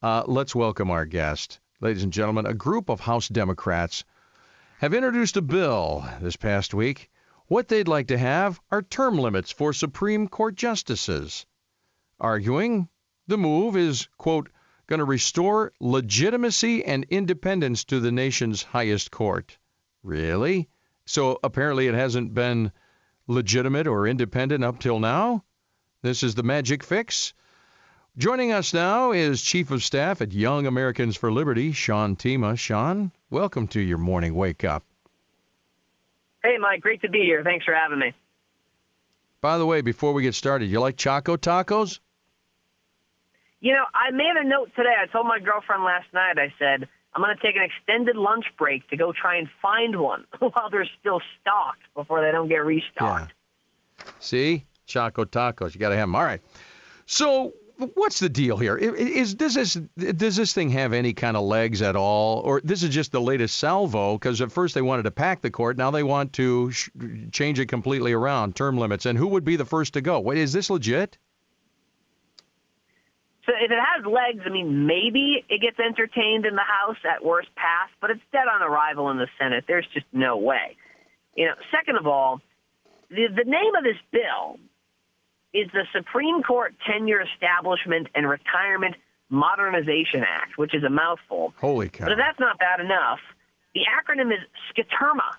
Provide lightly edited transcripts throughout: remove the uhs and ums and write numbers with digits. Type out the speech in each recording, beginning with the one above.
Let's welcome our guest. Ladies and gentlemen, a group of House Democrats have introduced a bill this past week. What they'd like to have are term limits for Supreme Court justices, arguing the move is, quote, going to restore legitimacy and independence to the nation's highest court. Really? So apparently it hasn't been legitimate or independent up till now? This is the magic fix? Joining us now is Chief of Staff at Young Americans for Liberty, Sean Themea. Sean, welcome to your morning wake-up. Hey, Mike. Great to be here. Thanks for having me. By the way, before we get started, you like Choco Tacos? You know, I made a note today. I told my girlfriend last night, I said, I'm going to take an extended lunch break to go try and find one while they're still stocked before they don't get restocked. Yeah. See? Choco Tacos. You got to have them. All right. So what's the deal here? Does this thing have any kind of legs at all? Or this is just the latest salvo? Because at first they wanted to pack the court. Now they want to change it completely around, term limits. And who would be the first to go? Wait, is this legit? So if it has legs, I mean, maybe it gets entertained in the House, at worst pass, but it's dead on arrival in the Senate. There's just no way. You know, second of all, the name of this bill is the Supreme Court Tenure Establishment and Retirement Modernization Act, which is a mouthful. Holy cow. But if that's not bad enough, the acronym is SCTERMA.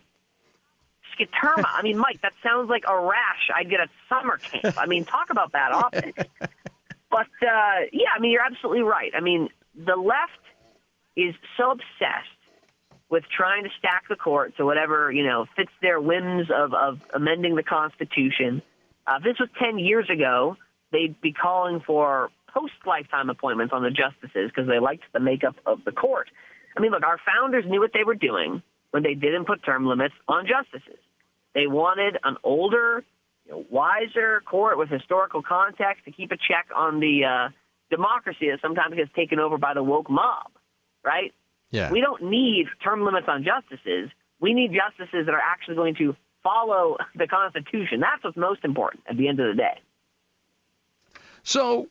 SCTERMA. I mean, Mike, that sounds like a rash I'd get at summer camp. I mean, talk about bad optics. But, yeah, I mean, you're absolutely right. I mean, the left is so obsessed with trying to stack the court to whatever, fits their whims of amending the Constitution. If this was 10 years ago, they'd be calling for post-lifetime appointments on the justices because they liked the makeup of the court. I mean, look, our founders knew what they were doing when they didn't put term limits on justices. They wanted an older, wiser court with historical context to keep a check on the democracy that sometimes gets taken over by the woke mob, right? Yeah. We don't need term limits on justices. We need justices that are actually going to follow the Constitution. That's what's most important at the end of the day. So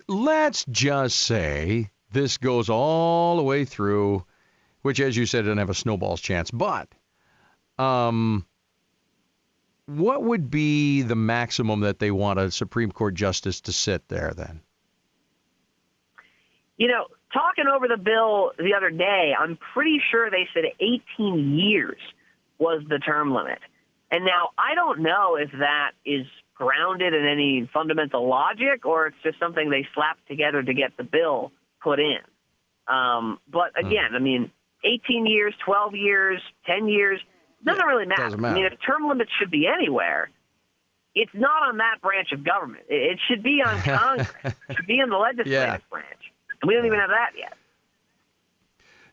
let's just say this goes all the way through, which, as you said, doesn't have a snowball's chance, but what would be the maximum that they want a Supreme Court justice to sit there then? Talking over the bill the other day, I'm pretty sure they said 18 years was the term limit. And now I don't know if that is grounded in any fundamental logic or it's just something they slapped together to get the bill put in. But again, I mean, 18 years, 12 years, 10 years, doesn't really matter. Doesn't matter. I mean, if term limits should be anywhere, it's not on that branch of government. It should be on Congress. It should be in the legislative branch. And we don't even have that yet.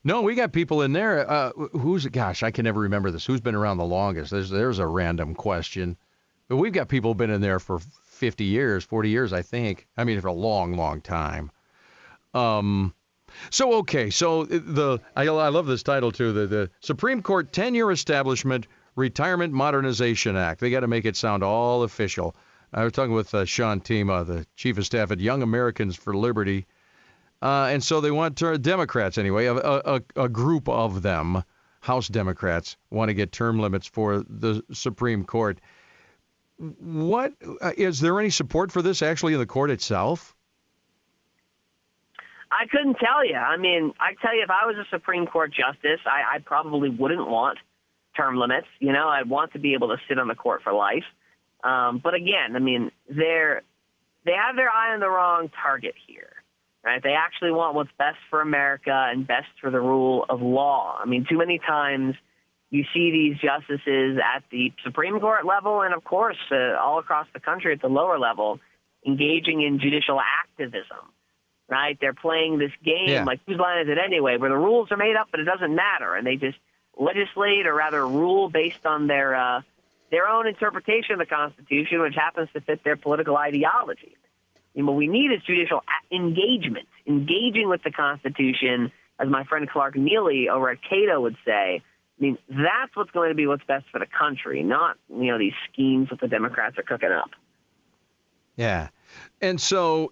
No, we got people in there. I can never remember this. Who's been around the longest? There's a random question. But we've got people been in there for 50 years, 40 years, I think. I mean, for a long, long time. I love this title, too, the Supreme Court Tenure Establishment Retirement Modernization Act. They got to make it sound all official. I was talking with Sean Themea, the Chief of Staff at Young Americans for Liberty. And so they want Democrats, anyway, a group of them, House Democrats, want to get term limits for the Supreme Court. What is there any support for this actually in the court itself? I couldn't tell you. I mean, I tell you, if I was a Supreme Court justice, I probably wouldn't want term limits. I'd want to be able to sit on the court for life. But again, I mean, they have their eye on the wrong target here. Right? They actually want what's best for America and best for the rule of law. I mean, too many times you see these justices at the Supreme Court level and, of course, all across the country at the lower level engaging in judicial activism, right? They're playing this game like whose line is it anyway, where the rules are made up but it doesn't matter, and they just legislate or rather rule based on their own interpretation of the Constitution, which happens to fit their political ideology. And what we need is judicial engagement, engaging with the Constitution, as my friend Clark Neely over at Cato would say. I mean, that's what's going to be what's best for the country, not, these schemes that the Democrats are cooking up. Yeah. And so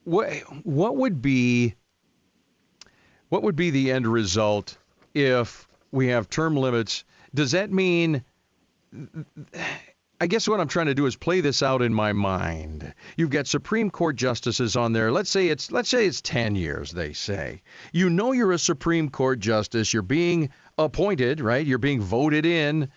what would be the end result if we have term limits? Does that mean, I guess what I'm trying to do is play this out in my mind. You've got Supreme Court justices on there. Let's say it's 10 years, they say. You know you're a Supreme Court justice. You're being appointed, right? You're being voted in.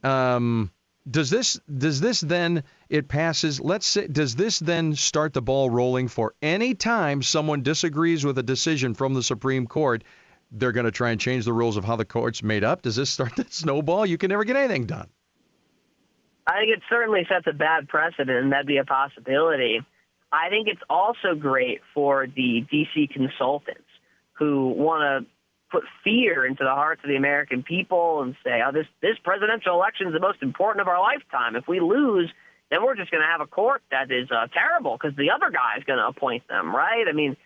Does this then, it passes, let's say, does this then start the ball rolling for any time someone disagrees with a decision from the Supreme Court? They're going to try and change the rules of how the court's made up. Does this start that snowball? You can never get anything done. I think it certainly sets a bad precedent, and that'd be a possibility. I think it's also great for the D.C. consultants who want to put fear into the hearts of the American people and say, oh, this presidential election is the most important of our lifetime. If we lose, then we're just going to have a court that is terrible because the other guy is going to appoint them, right? I mean,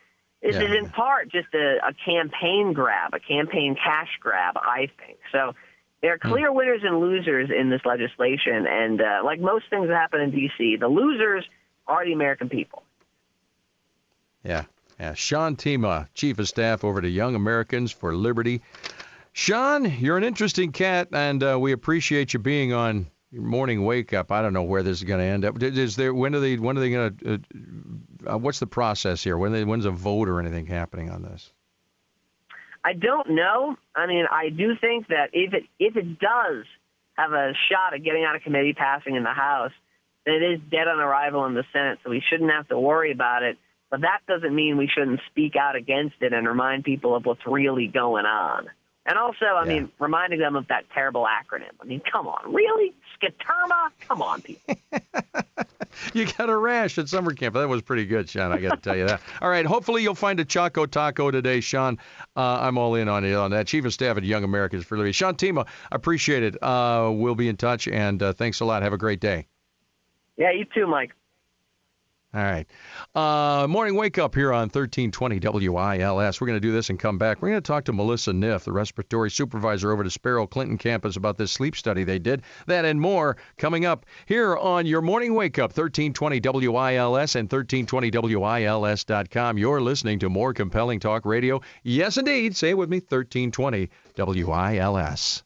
this is in part just a campaign grab, a campaign cash grab, I think. So there are clear winners and losers in this legislation, and like most things that happen in D.C., the losers are the American people. Yeah. Sean Themea, Chief of Staff over to Young Americans for Liberty. Sean, you're an interesting cat, and we appreciate you being on your morning wake up. I don't know where this is going to end up. When are they going to? What's the process here? When's a vote or anything happening on this? I don't know. I mean, I do think that if it does have a shot at getting out of committee, passing in the House, then it is dead on arrival in the Senate, so we shouldn't have to worry about it. But that doesn't mean we shouldn't speak out against it and remind people of what's really going on. And also, I mean, reminding them of that terrible acronym. I mean, come on, really? Skiterma? Come on, people. You got a rash at summer camp. That was pretty good, Sean. I got to tell you that. All right, hopefully you'll find a Choco Taco today, Sean. I'm all in on that. Chief of Staff at Young Americans for Liberty. Sean Themea, I appreciate it. We'll be in touch, and thanks a lot. Have a great day. Yeah, you too, Mike. All right. Morning wake up here on 1320 WILS. We're going to do this and come back. We're going to talk to Melissa Niff, the respiratory supervisor over to Sparrow Clinton campus, about this sleep study they did. That and more coming up here on your morning wake up, 1320 WILS and 1320WILS.com. You're listening to more compelling talk radio. Yes, indeed. Say it with me, 1320 WILS.